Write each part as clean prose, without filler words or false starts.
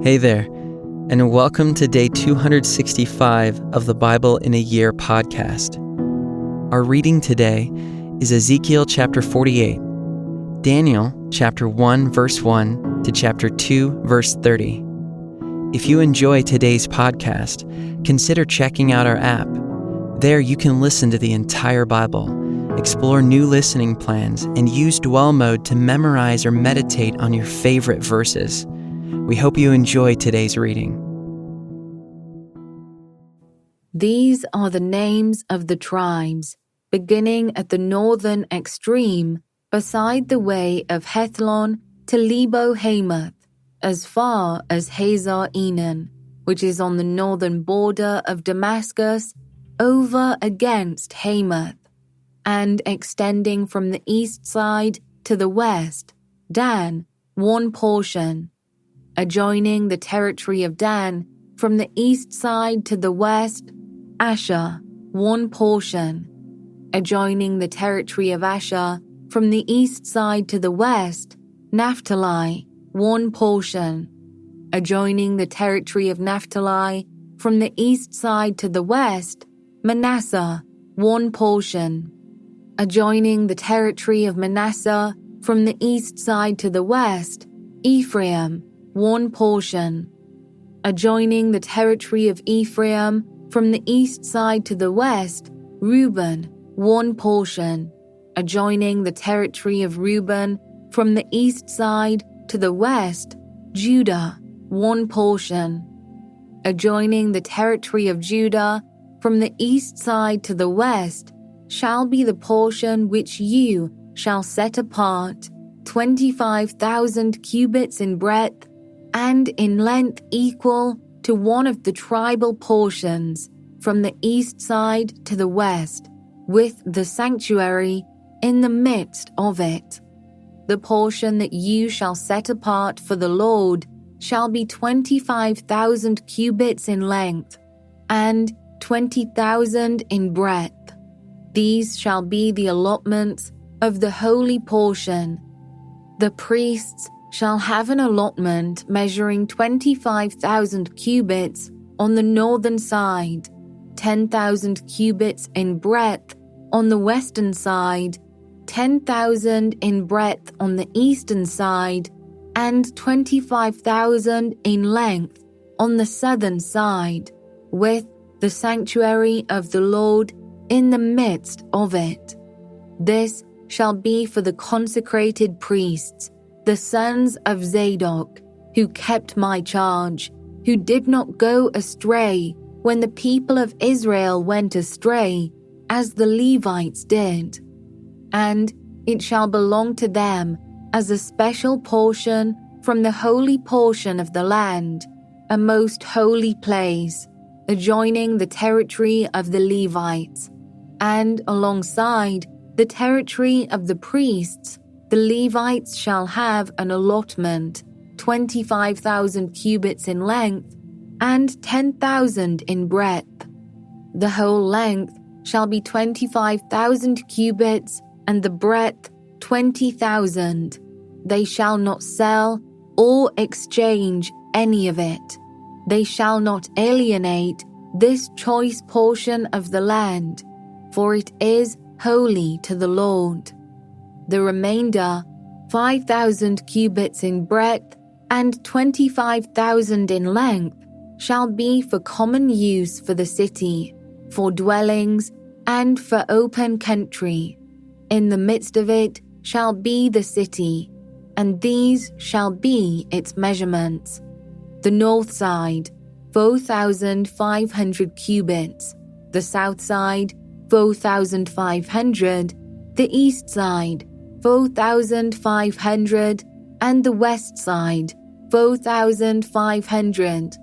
Hey there, and welcome to day 265 of the Bible in a Year podcast. Our reading today is Ezekiel chapter 48, Daniel chapter 1 verse 1 to chapter 2 verse 30. If you enjoy today's podcast, consider checking out our app. There you can listen to the entire Bible, explore new listening plans, and use dwell mode to memorize or meditate on your favorite verses. We hope you enjoy today's reading. These are the names of the tribes, beginning at the northern extreme, beside the way of Hethlon to Lebo-Hamath, as far as Hazar-Enan, which is on the northern border of Damascus, over against Hamath, and extending from the east side to the west, Dan, one portion, adjoining the territory of Dan from the east side to the west, Asher, one portion, adjoining the territory of Asher from the east side to the west, Naphtali, one portion, adjoining the territory of Naphtali from the east side to the west, Manasseh, one portion, adjoining the territory of Manasseh from the east side to the west, Ephraim, one portion, adjoining the territory of Ephraim from the east side to the west, Reuben, one portion, adjoining the territory of Reuben from the east side to the west, Judah, one portion, adjoining the territory of Judah from the east side to the west, shall be the portion which you shall set apart, 25,000 cubits in breadth, and in length equal to one of the tribal portions, from the east side to the west, with the sanctuary in the midst of it. The portion that you shall set apart for the Lord shall be 25,000 cubits in length, and 20,000 in breadth. These shall be the allotments of the holy portion. The priests shall have an allotment measuring 25,000 cubits on the northern side, 10,000 cubits in breadth on the western side, 10,000 in breadth on the eastern side, and 25,000 in length on the southern side, with the sanctuary of the Lord in the midst of it. This shall be for the consecrated priests, the sons of Zadok, who kept my charge, who did not go astray when the people of Israel went astray, as the Levites did. And it shall belong to them as a special portion from the holy portion of the land, a most holy place, adjoining the territory of the Levites, and alongside the territory of the priests, the Levites shall have an allotment, 25,000 cubits in length, and 10,000 in breadth. The whole length shall be 25,000 cubits, and the breadth 20,000. They shall not sell or exchange any of it. They shall not alienate this choice portion of the land, for it is holy to the Lord. The remainder, 5,000 cubits in breadth and 25,000 in length, shall be for common use for the city, for dwellings, and for open country. In the midst of it shall be the city, and these shall be its measurements. The north side, 4,500 cubits, the south side, 4,500, the east side, 4,500, and the west side, 4,500.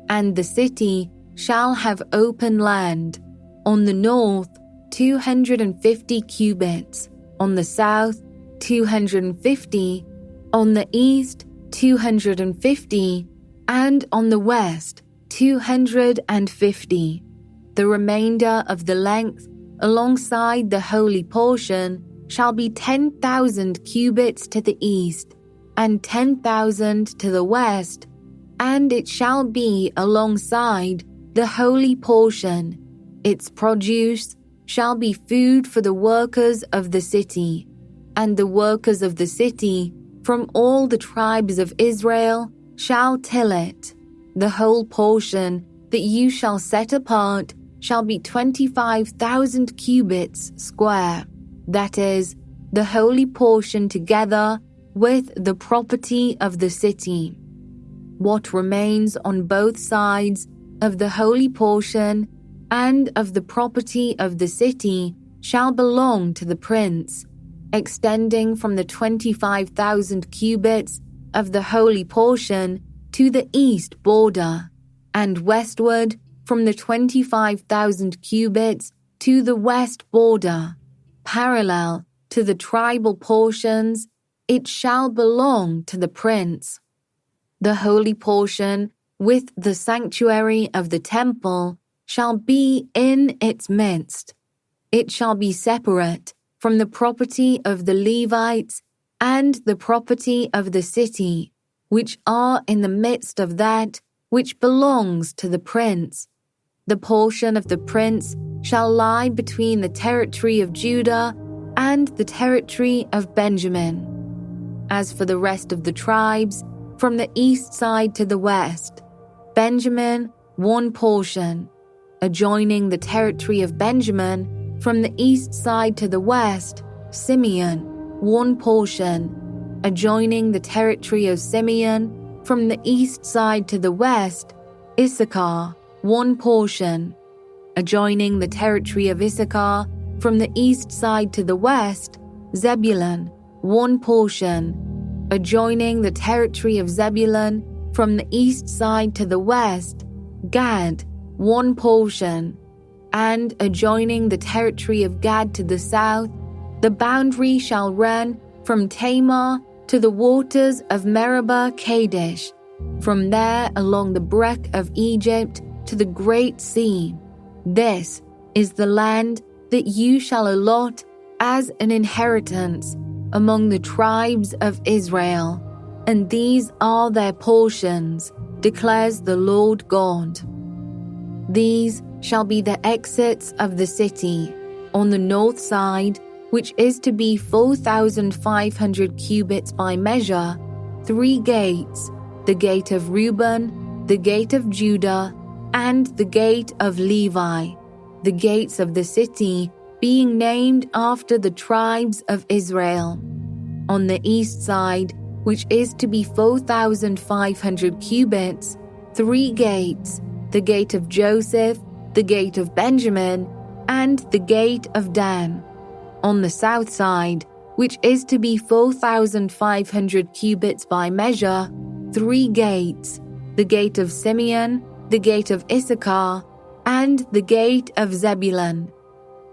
And the city shall have open land, on the north 250 cubits, on the south 250, on the east 250, and on the west 250. The remainder of the length alongside the holy portion shall be 10,000 cubits to the east, and 10,000 to the west, and it shall be alongside the holy portion. Its produce shall be food for the workers of the city, and the workers of the city from all the tribes of Israel shall till it. The whole portion that you shall set apart shall be 25,000 cubits square, that is, the holy portion together with the property of the city. What remains on both sides of the holy portion and of the property of the city shall belong to the prince, extending from the 25,000 cubits of the holy portion to the east border, and westward from the 25,000 cubits to the west border, parallel to the tribal portions, it shall belong to the prince. The holy portion with the sanctuary of the temple shall be in its midst. It shall be separate from the property of the Levites and the property of the city, which are in the midst of that which belongs to the prince. The portion of the prince shall lie between the territory of Judah and the territory of Benjamin. As for the rest of the tribes, from the east side to the west, Benjamin, one portion, adjoining the territory of Benjamin, from the east side to the west, Simeon, one portion, adjoining the territory of Simeon, from the east side to the west, Issachar, one portion, adjoining the territory of Issachar, from the east side to the west, Zebulun, one portion, adjoining the territory of Zebulun, from the east side to the west, Gad, one portion, and adjoining the territory of Gad to the south, the boundary shall run from Tamar to the waters of Meribah Kadesh, from there along the brook of Egypt to the great sea. This is the land that you shall allot as an inheritance among the tribes of Israel, and these are their portions, declares the Lord God. These shall be the exits of the city. On the north side, which is to be 4,500 cubits by measure, 3 gates, the gate of Reuben, the gate of Judah, and the gate of Levi, the gates of the city being named after the tribes of Israel. On the east side, which is to be 4,500 cubits, 3 gates, the gate of Joseph, the gate of Benjamin, and the gate of Dan. On the south side, which is to be 4,500 cubits by measure, 3 gates, the gate of Simeon, the gate of Issachar, and the gate of Zebulun.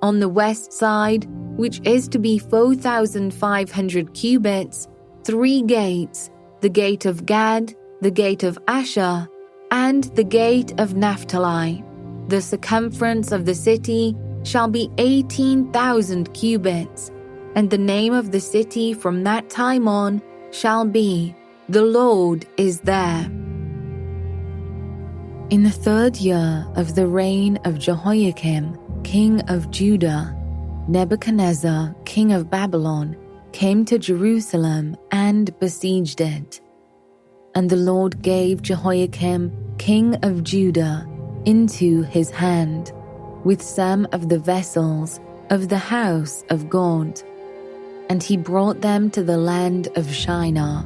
On the west side, which is to be 4,500 cubits, 3 gates, the gate of Gad, the gate of Asher, and the gate of Naphtali. The circumference of the city shall be 18,000 cubits, and the name of the city from that time on shall be, The Lord is there. In the 3rd year of the reign of Jehoiakim, king of Judah, Nebuchadnezzar, king of Babylon, came to Jerusalem and besieged it. And the Lord gave Jehoiakim, king of Judah, into his hand, with some of the vessels of the house of God. And he brought them to the land of Shinar,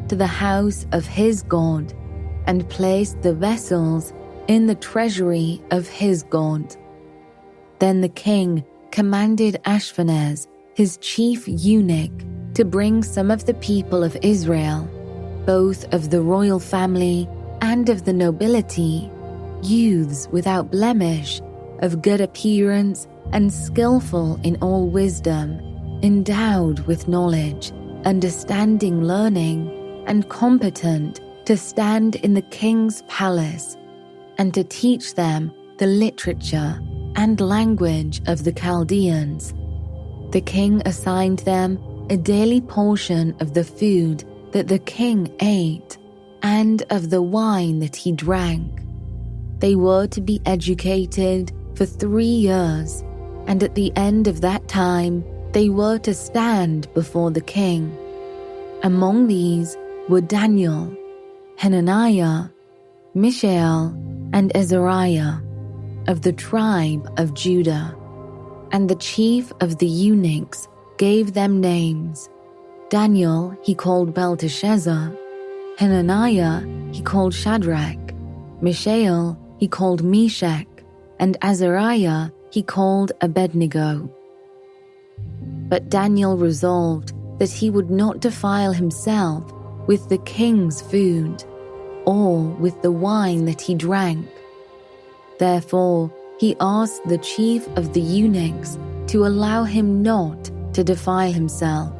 to the house of his God, and placed the vessels in the treasury of his God. Then the king commanded Ashpenaz, his chief eunuch, to bring some of the people of Israel, both of the royal family and of the nobility, youths without blemish, of good appearance and skillful in all wisdom, endowed with knowledge, understanding learning, and competent to stand in the king's palace, and to teach them the literature and language of the Chaldeans. The king assigned them a daily portion of the food that the king ate, and of the wine that he drank. They were to be educated for 3 years, and at the end of that time they were to stand before the king. Among these were Daniel, Hananiah, Mishael, and Azariah, of the tribe of Judah. And the chief of the eunuchs gave them names. Daniel he called Belteshazzar, Hananiah he called Shadrach, Mishael he called Meshach, and Azariah he called Abednego. But Daniel resolved that he would not defile himself with the king's food, or with the wine that he drank. Therefore he asked the chief of the eunuchs to allow him not to defile himself.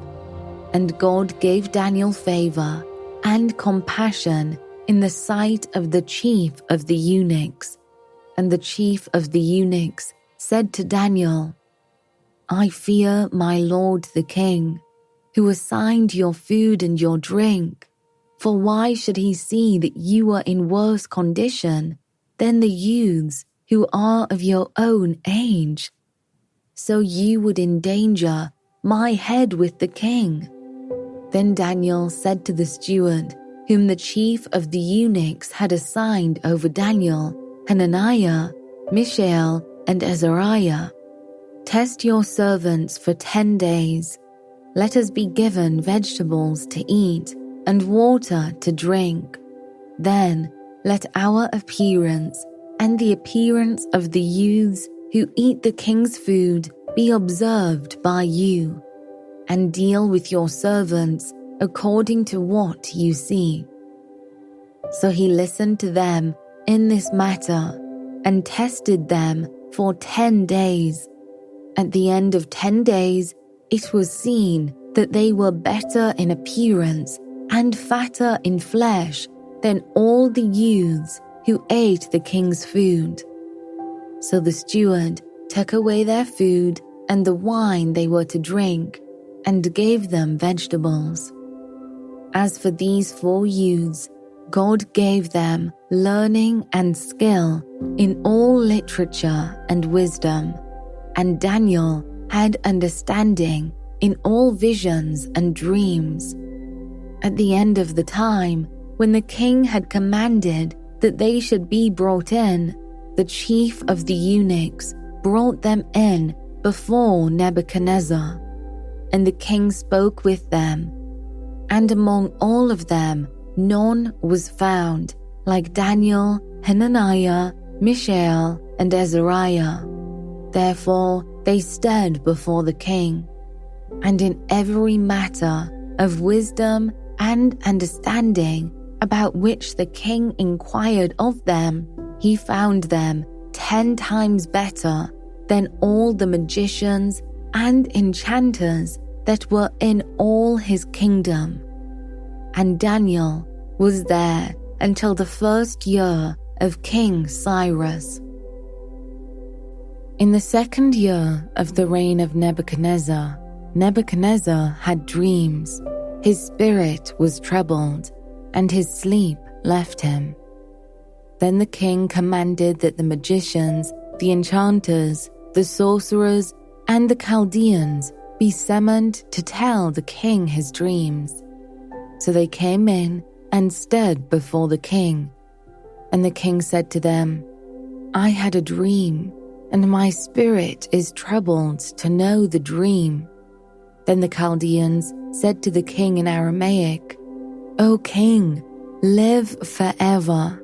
And God gave Daniel favor and compassion in the sight of the chief of the eunuchs. And the chief of the eunuchs said to Daniel, I fear my lord the king, who assigned your food and your drink. For why should he see that you are in worse condition than the youths who are of your own age? So you would endanger my head with the king. Then Daniel said to the steward, whom the chief of the eunuchs had assigned over Daniel, Hananiah, Mishael, and Azariah, Test your servants for 10 days. Let us be given vegetables to eat and water to drink. Then let our appearance and the appearance of the youths who eat the king's food be observed by you, and deal with your servants according to what you see. So he listened to them in this matter and tested them for 10 days. At the end of 10 days, it was seen that they were better in appearance and fatter in flesh than all the youths who ate the king's food. So the steward took away their food and the wine they were to drink, and gave them vegetables. As for these 4 youths, God gave them learning and skill in all literature and wisdom, and Daniel had understanding in all visions and dreams. At the end of the time, when the king had commanded that they should be brought in, the chief of the eunuchs brought them in before Nebuchadnezzar. And the king spoke with them, and among all of them none was found like Daniel, Hananiah, Mishael, and Azariah. Therefore they stood before the king, and in every matter of wisdom and understanding about which the king inquired of them, he found them 10 times better than all the magicians and enchanters that were in all his kingdom. And Daniel was there until the 1st year of King Cyrus. In the 2nd year of the reign of Nebuchadnezzar, Nebuchadnezzar had dreams. His spirit was troubled, and his sleep left him. Then the king commanded that the magicians, the enchanters, the sorcerers, and the Chaldeans be summoned to tell the king his dreams. So they came in and stood before the king. And the king said to them, I had a dream, and my spirit is troubled to know the dream. Then the Chaldeans said to the king in Aramaic, O king, live forever.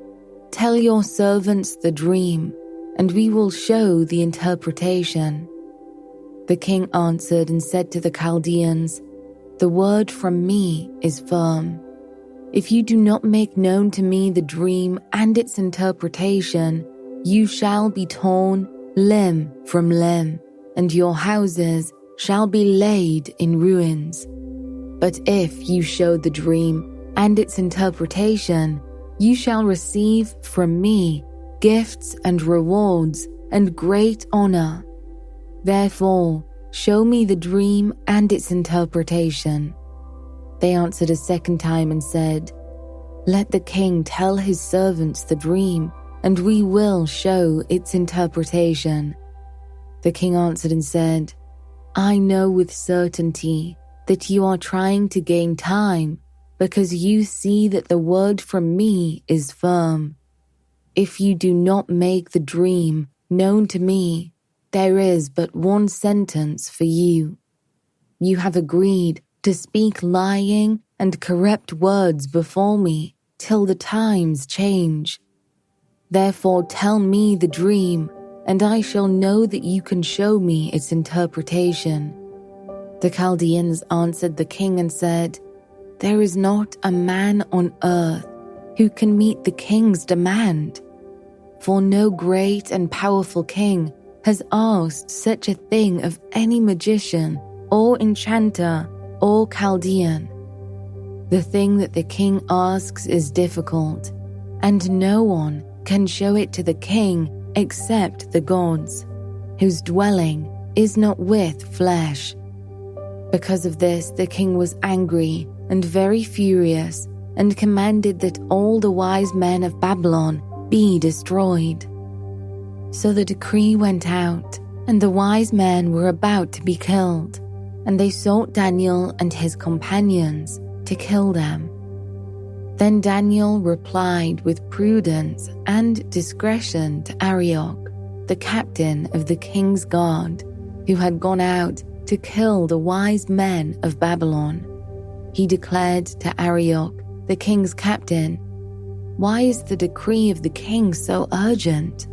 Tell your servants the dream, and we will show the interpretation. The king answered and said to the Chaldeans, The word from me is firm. If you do not make known to me the dream and its interpretation, you shall be torn limb from limb, and your houses shall be laid in ruins. But if you show the dream and its interpretation, you shall receive from me gifts and rewards and great honor. Therefore, show me the dream and its interpretation. They answered a second time and said, Let the king tell his servants the dream, and we will show its interpretation." The king answered and said, "I know with certainty that you are trying to gain time, because you see that the word from me is firm. If you do not make the dream known to me, there is but one sentence for you. You have agreed to speak lying and corrupt words before me till the times change. Therefore tell me the dream, and I shall know that you can show me its interpretation." The Chaldeans answered the king and said, "There is not a man on earth who can meet the king's demand. For no great and powerful king has asked such a thing of any magician or enchanter or Chaldean. The thing that the king asks is difficult, and no one can show it to the king except the gods, whose dwelling is not with flesh." Because of this, the king was angry and very furious, and commanded that all the wise men of Babylon be destroyed. So the decree went out, and the wise men were about to be killed, and they sought Daniel and his companions to kill them. Then Daniel replied with prudence and discretion to Arioch, the captain of the king's guard, who had gone out to kill the wise men of Babylon. He declared to Arioch, the king's captain, "Why is the decree of the king so urgent?"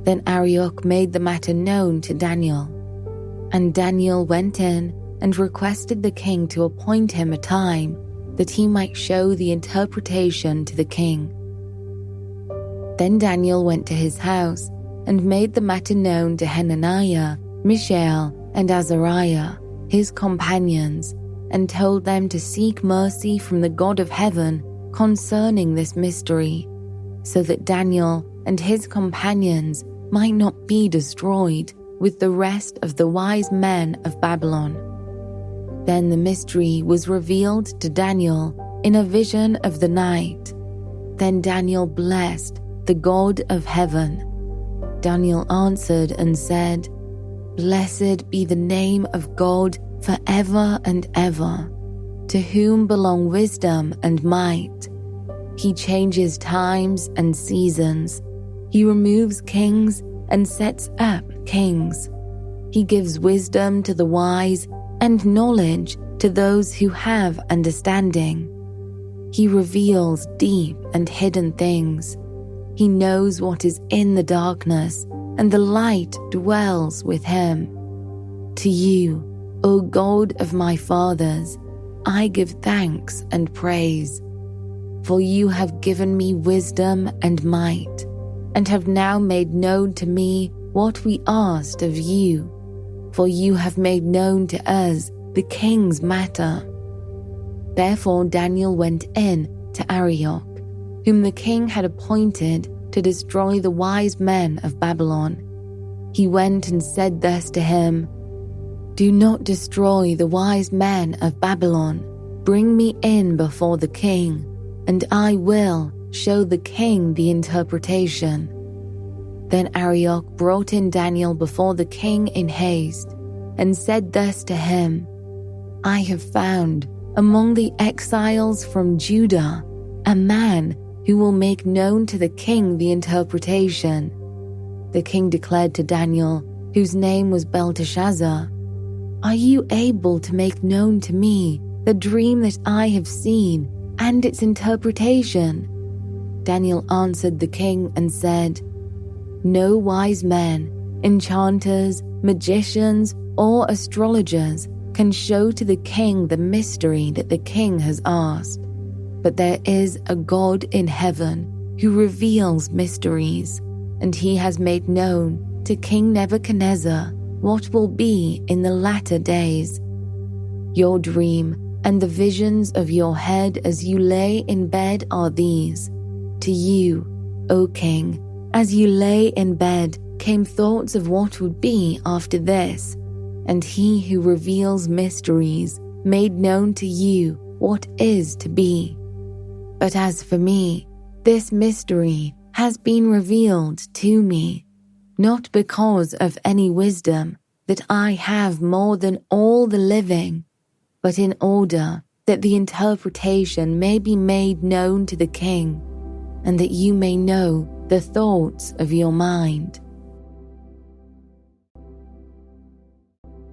Then Arioch made the matter known to Daniel. And Daniel went in and requested the king to appoint him a time that he might show the interpretation to the king. Then Daniel went to his house and made the matter known to Hananiah, Mishael, and Azariah, his companions, and told them to seek mercy from the God of heaven concerning this mystery, so that Daniel and his companions might not be destroyed with the rest of the wise men of Babylon. Then the mystery was revealed to Daniel in a vision of the night. Then Daniel blessed the God of heaven. Daniel answered and said, "Blessed be the name of God forever and ever, to whom belong wisdom and might. He changes times and seasons. He removes kings and sets up kings. He gives wisdom to the wise and knowledge to those who have understanding. He reveals deep and hidden things. He knows what is in the darkness, and the light dwells with him. To you, O God of my fathers, I give thanks and praise. For you have given me wisdom and might, and have now made known to me what we asked of you. For you have made known to us the king's matter." Therefore Daniel went in to Arioch, whom the king had appointed to destroy the wise men of Babylon. He went and said thus to him, "Do not destroy the wise men of Babylon. Bring me in before the king, and I will show the king the interpretation." Then Arioch brought in Daniel before the king in haste, and said thus to him, "I have found among the exiles from Judah a man who will make known to the king the interpretation." The king declared to Daniel, whose name was Belteshazzar, "Are you able to make known to me the dream that I have seen and its interpretation?" Daniel answered the king and said, "No wise men, enchanters, magicians, or astrologers can show to the king the mystery that the king has asked. But there is a God in heaven who reveals mysteries, and he has made known to King Nebuchadnezzar what will be in the latter days. Your dream and the visions of your head as you lay in bed are these. To you, O king, as you lay in bed came thoughts of what would be after this, and he who reveals mysteries made known to you what is to be. But as for me, this mystery has been revealed to me, not because of any wisdom that I have more than all the living, but in order that the interpretation may be made known to the king, and that you may know the thoughts of your mind.